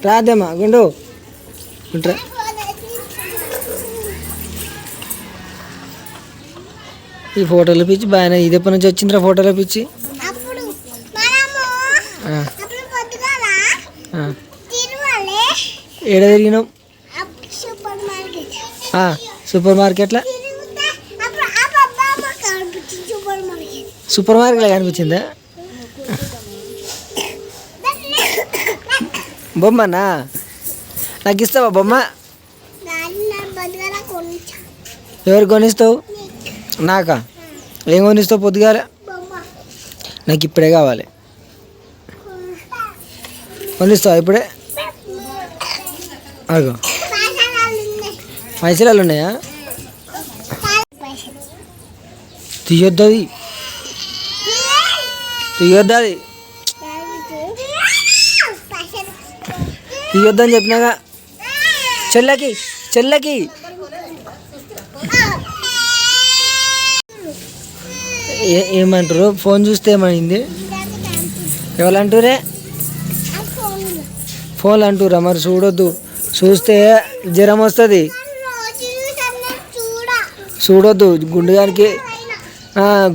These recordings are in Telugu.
రాదేమ్మా గుండు ఉంటా. ఈ ఫోటోలు పిచ్చి బాగానే ఇది ఎప్పటి నుంచి వచ్చిందిరా ఫోటోలు పిచ్చి? ఏడ తిరిగినాం? సూపర్ మార్కెట్లో. సూపర్ మార్కెట్లో కనిపించిందా బొమ్మనా? నాకు ఇస్తావా బొమ్మ? ఎవరు కొనిస్తావు? నాకా? ఏం కొనిస్తావు పొద్దుగాల? నాకు ఇప్పుడే కావాలి. కొనిస్తావా ఇప్పుడే? అగో పైసలు ఉన్నాయా? తీయొద్దు అది, తీయొద్దు అది, తీయొద్దని చెప్పినాగా. చెల్లకి చెల్లకి ఏమంటారు? ఫోన్ చూస్తే ఏమైంది? ఎవరంటారే? ఫోన్లు అంటురా? మరి చూడొద్దు, చూస్తే జ్వరం వస్తుంది. చూడొద్దు.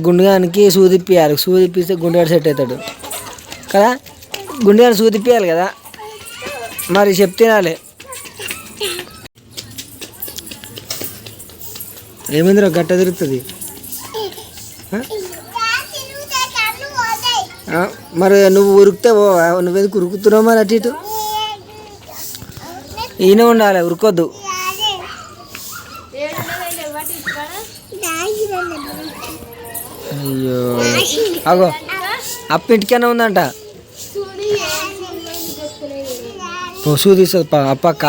గుండుగానికి సూదిప్పియాలి. సూదిప్పిస్తే గుండెగాడు సెట్ అవుతాడు కదా. గుండెగాడు సూదిప్పియాలి కదా. మరి చెప్తేనాలే. ఏమైందిరా గట్ట తిరుగుతుంది? మరి నువ్వు ఉరుకుతే నువ్వేది ఉరుకుతున్నావు? మరి అటు ఇటు ఈయన ఉండాలి, ఉరుకొద్దు. అయ్యో అగో అప్ప ఇంటికైనా ఉందంట. పశువు తీస్తుంది అప్పక్క.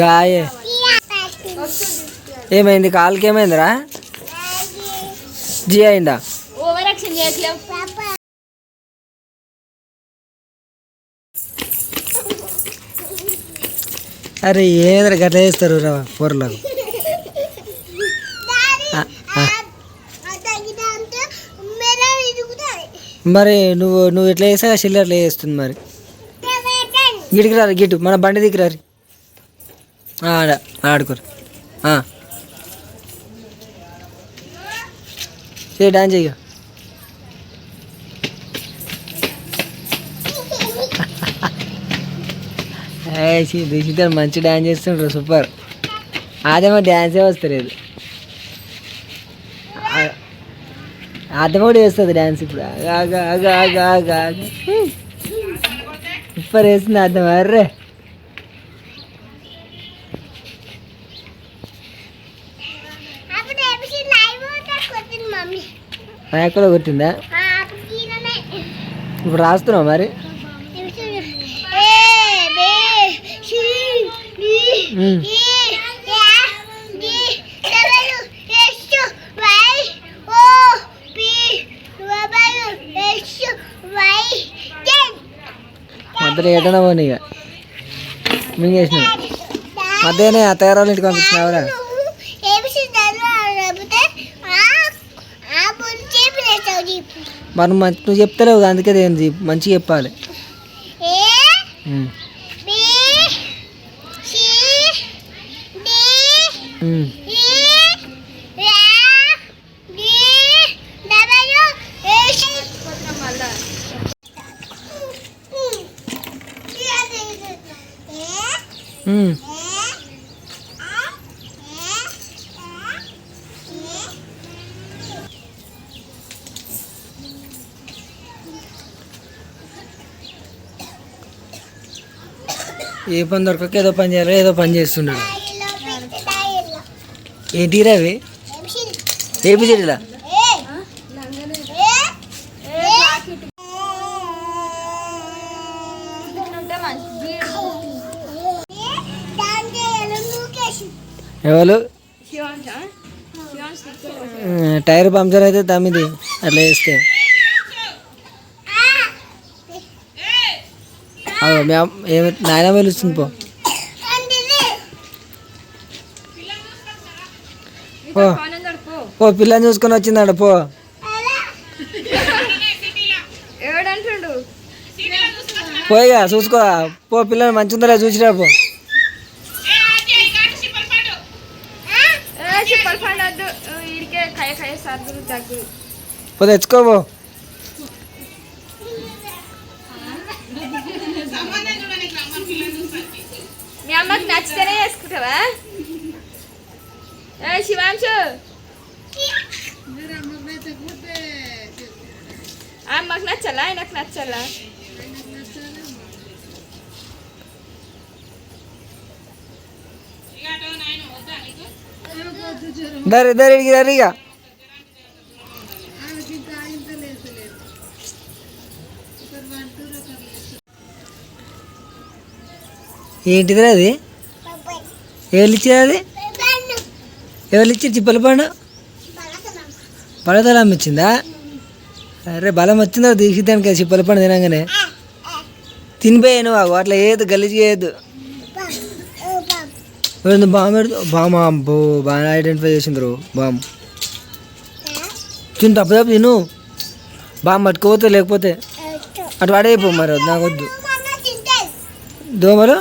గాయే ఏమైంది? కాలుకి ఏమైందిరా? జీ అయిందా? అరే ఏదైనా గట్లా చేస్తారు రా పొరలకు. మరి నువ్వు ఎట్లా చేస్తా చెల్లి అట్లా చేస్తుంది. మరి గిటికి రారు, గిటు మన బండి దిక్కు రారు. ఆడుకోరు. డాన్స్ చెయ్య. దిశిత మంచి డాన్స్ చేస్తుండ్రు, సూపర్. అదేమో డ్యాన్సే వస్తలేదు. అదేమో కూడా వేస్తుంది డ్యాన్స్ ఇప్పుడు. సూపర్ వేస్తుంది అర్థం. అర్రే నాకు కూడా కొట్టిందా? ఇప్పుడు రాస్తున్నావు మరి? మధ్యలో ఏటన్నా పోనీ ఇక మింగేసిన మధ్యనే అత్తగారు ఇంటికి పంపించినావరా? మరి నువ్వు చెప్తలేవు, అందుకే ఏంది మంచిగా చెప్పాలి. ఏ పని దొరకక ఏదో పని చేయాలి, ఏదో పని చేస్తున్నాడు. ఏంటి రవి? ఏబిసిడీలా? ఎవరు? టైర్ పంక్చర్ అయితే తమ్మిది అట్లా వేస్తే. నాయన వెలుస్తుంది పో. పో పిల్లని చూసుకొని వచ్చిందంట పో. ఎవడంటుండు? పోయిగా చూసుకో పో, పిల్లలు మంచి ఉందా చూసిరా పో. పో తెచ్చుకోబో. మీ అమ్మకి నచ్చితేనే చేసుకుంటావా శివాంశు? అమ్మకి నచ్చాలా ఆయనకు నచ్చాలా? ఇడికి దరిగా ఏంటిదిరా అది? ఎవరు ఇచ్చారు అది? ఎవరు ఇచ్చారు చిప్పల పండు? బలతల అమ్మిచ్చిందా? అరే బలం వచ్చిందా తీసిద్దానికి చిప్పల పండు తినగానే తినిపోయాను. అట్లా ఏదు గలీజ్ చేయద్దు. బామ్ పెడుతు బామ్ అబ్బో బాగా ఐడెంటిఫై చేసిండ్రు బామ్. తిను తప్పు తప్పు తిను. బామ్ పట్టుకోవద్దు లేకపోతే అటు పడైపో. మరి నాకు వద్దు. దోమలు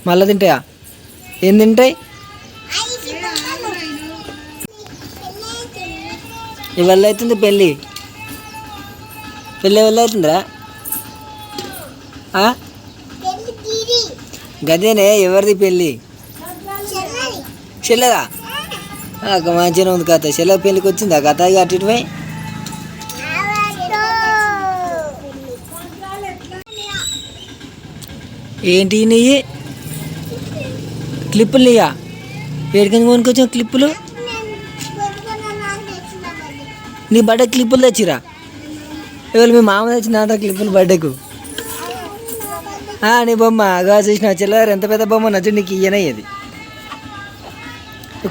మళ్ళీ తింటాయా? ఏం తింటాయి? ఇవల్ల అవుతుంది పెళ్ళి. పెళ్ళి ఎవరు అవుతుందిరా? గదేనే ఎవరిది పెళ్ళి? చెల్లెదా? మంచిగా ఉంది కథ. చెల్లె పెళ్ళికి వచ్చిందా కథ? అటు ఇటు పోయి ఏంటి నీ క్లిప్పులు నీయా? ఏడికని కొనుక్కొచ్చిన క్లిప్పులు? నీ బర్త్డే క్లిప్పులు తెచ్చిరా? ఎవరు మీ మామ తెచ్చిన అంత క్లిప్పులు బర్త్డేకు? నీ బొమ్మ అగా చూసిన చెల్లెదారు ఎంత పెద్ద బొమ్మ నచ్చు నీకు ఇయ్యనయ్యేది.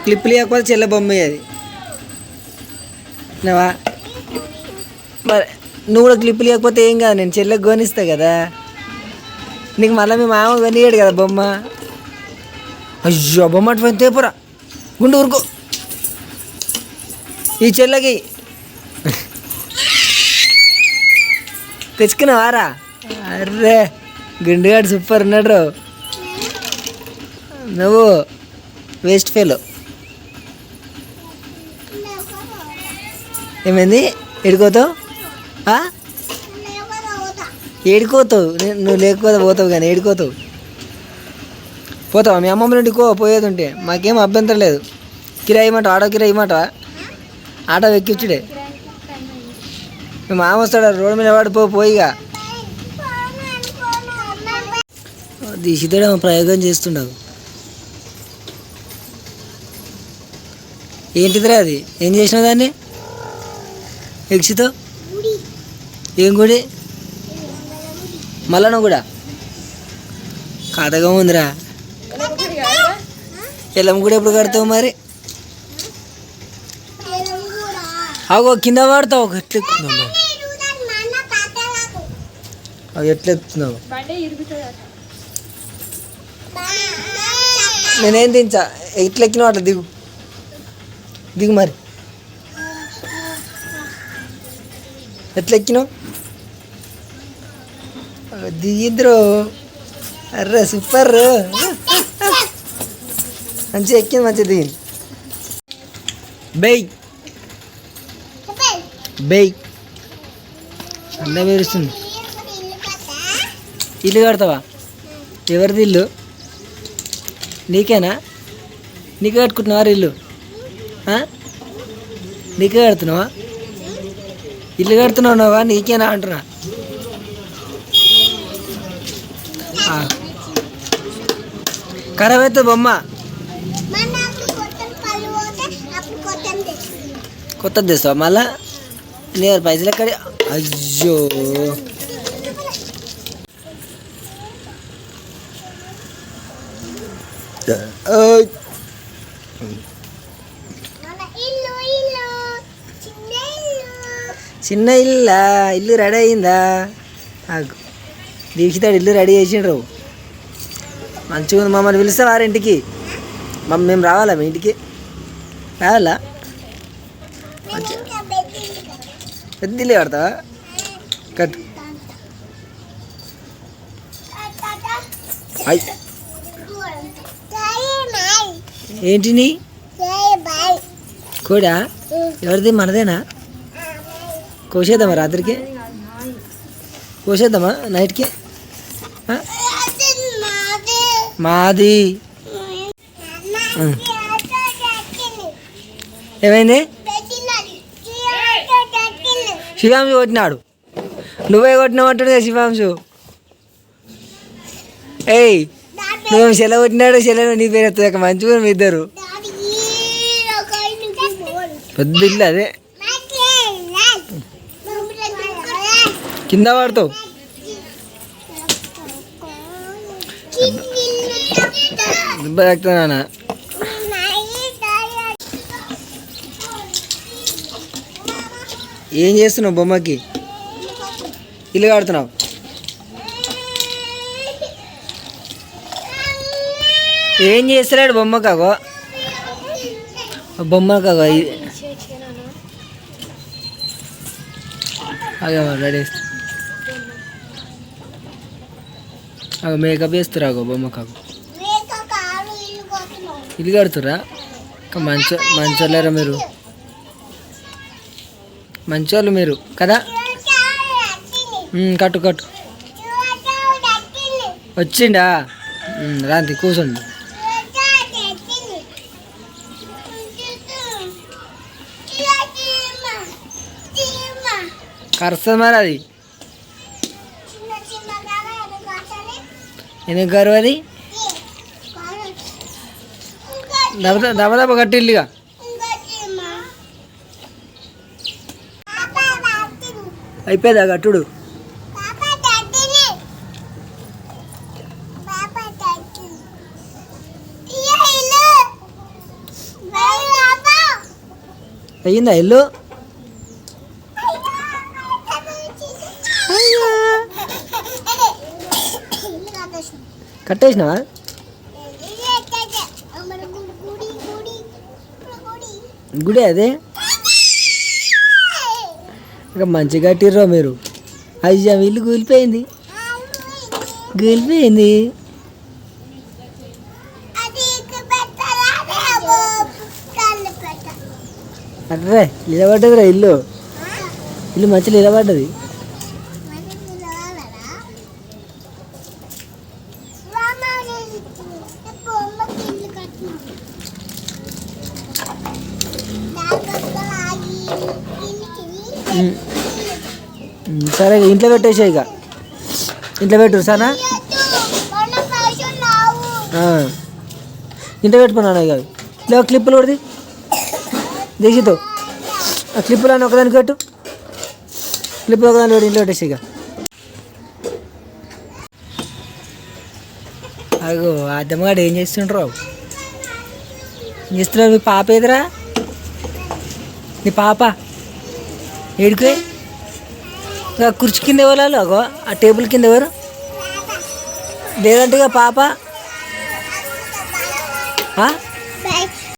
క్లిప్పులు ఇవ్వకపోతే చెల్లె బొమ్మ అయ్యేది. నువ్వా మరి నువ్వు కూడా క్లిప్పులు ఇవ్వకపోతే ఏం కాదు, నేను చెల్లెకి కొనిస్తా కదా. నీకు మళ్ళీ మీ మామ కొనియాడు కదా బొమ్మ. అయ్యో బొమ్మ అటు తేపురా గుండు ఊరుకో. ఈ చెల్లెకి తెచ్చుకున్నావారా? అర్రే గుండుగాడు సూపర్ ఉన్నాడు. నువ్వు వేస్ట్ ఫెలో. ఏమైంది? ఏడుకోతావు? ఏడుకోతావు? నువ్వు లేకపోతే పోతావు కానీ ఏడుకోతావు. పోతావా? మీ అమ్మమ్మ నుండి పోయేది ఉంటే మాకేం అభ్యంతరం లేదు. కిరాయి ఇమ్మంట, ఆటో కిరాయి ఇమ్మంట. ఆటో ఎక్కించుడే. మీ మామ వస్తాడు రోడ్డు మీద వాడు పోయిగా. దిశితేడా ప్రయోగం చేస్తుండవు. ఏంటిదిరా అది? ఏం చేసినావు దాన్ని? ఎక్సితో ఏం గుడి? మళ్ళా నువ్వు కూడా కథగా ఉందిరా. ఎల్లం కూడా ఎప్పుడు కడతావు మరి? అగో కింద పడతావు. ఎట్లా ఎక్కుతున్నావు? అవి ఎట్లా ఎక్కుతున్నావు? నేనేం దించా. ఎట్లా ఎక్కినావు అట్లా దిగు. దిగు మరి. ఎట్లా ఎక్కినావు? దిగిద్దరు. Array super. మంచిగా ఎక్కింది, మంచిగా దిగింది. బెయ్ బెయ్ అన్న వేరుస్తుంది. ఇల్లు కడతావా? ఎవరిది ఇల్లు? నీకేనా? నీకే కట్టుకుంటున్నావా ఇల్లు? నీకే కడుతున్నావా? ఇల్లు కడుతున్నావున్నావా? నీకేనా అంటున్నా. ఖరాబ్ అవుతుంది బొమ్మ. కొత్తది తెస్తావా మళ్ళా? నీ పైసలు ఎక్కడ? అయ్యో చిన్న ఇల్లా? ఇల్లు రెడీ అయిందా? దీక్షితాడు ఇల్లు రెడీ చేసిండ్రు. మంచిగా ఉంది. మమ్మల్ని పిలుస్తావా ఇంటికి? మేము రావాలా మీ ఇంటికి? రావాలా? పెద్ద ఇల్లు కడతావా? కట్టు. అయ్ ఏంటిని కూడా ఎవరిది మనదేనా కోసేద్దామా రాత్రికి కోసేద్దామా నైట్కి మాది ఏమైంది శివాంశు కొట్టినాడు నువ్వే కొట్టినామంటాడు శివాంశు ఏయ్ నువ్వు సెలవు కొట్టినాడు సెలవు నీ పేరు ఎత్తాక మంచిగా మీ ఇద్దరు పెద్ద ఇల్లు అదే కింద పడతావు దెబ్బ తాకుతున్నా ఏం చేస్తున్నావు బొమ్మకి ఇల్లు కడుతున్నావు ఏం చేస్తున్నాడు బొమ్మకాగో బొమ్మకాగో అగో రెడీ అగో మేకప్ వేస్తురా అగో బొమ్మకాగో ఇల్లు కడుతురా మంచోళ్ళరా మీరు మంచోళ్ళు మీరు కదా కట్టు కట్టు వచ్చిండా రాంతి కూర్చోండి కరుస్తుంది మరి అది ఎందుకు గారు అది దబదబ కట్టి ఇల్లుగా అయిపోయిందా కట్టుడు అయ్యిందా ఇల్లు కట్టేసినావా గుడి అదే ఇంకా మంచిగా కట్టిర్రో మీరు అయ్యా ఇల్లు కూలిపోయింది కూలిపోయింది అర్రే నిలబడ్డదిరా ఇల్లు ఇల్లు మంచిగా నిలబడ్డది సరే ఇంట్లో పెట్టేసాయి ఇక ఇంట్లో పెట్టు సరేనా ఇంట్లో పెట్టుకున్నాను ఇక లేవు క్లిప్పులు కొడిది దేశీతో ఆ క్లిప్పులు అని ఒకదానికి పెట్టు క్లిప్పులు ఒకదాని పెట్టి ఇంట్లో పెట్టేసి ఇక అగో అద్దమ్మగాడు ఏం చేస్తుండ్రు ఏం చేస్తున్నారు మీ పాప ఎదురా నీ పాప ఏడుకే ఇక కుర్చీ కింద ఎవరు అగో ఆ టేబుల్ కింద ఎవరు లేదంటే ఇక పాప